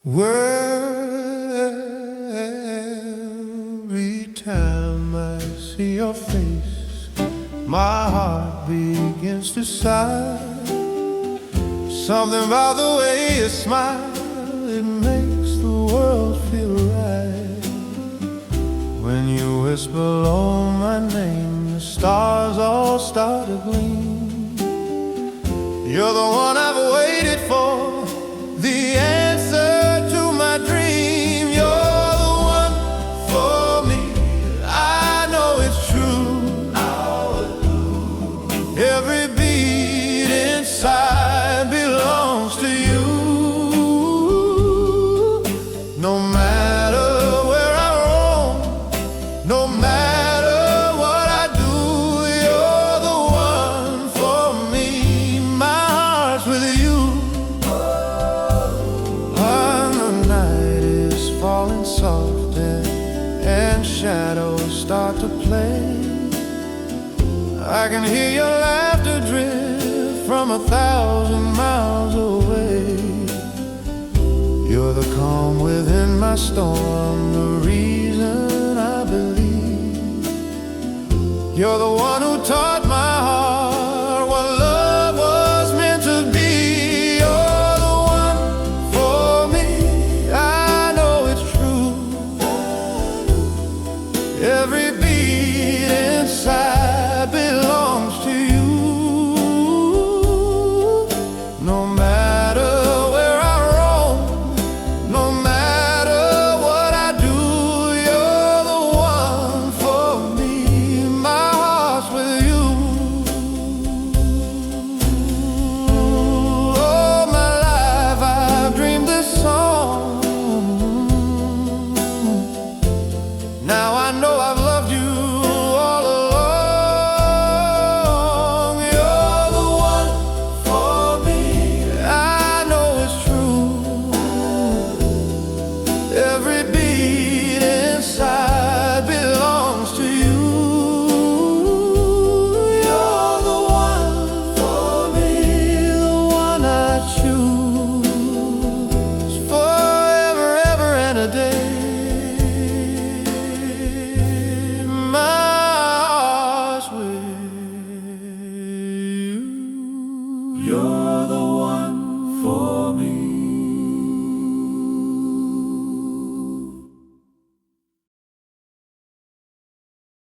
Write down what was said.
Every time I see your face, my heart begins to sigh. Something about the way you smile, it makes the world feel right. When you whisper, "Oh, my name," the stars all start to gleam. You're the one I've waited for, the answer to my dream. You're the one for me, I know it's true. Every beat inside belongs to you. No matter where I roam, no matter what I do, you're the one for me. My heart's with you. Falling soft and shadows start to play. I can hear your laughter drift from 1,000 miles away. You're the calm within my storm, the reason I believe. You're the one who taught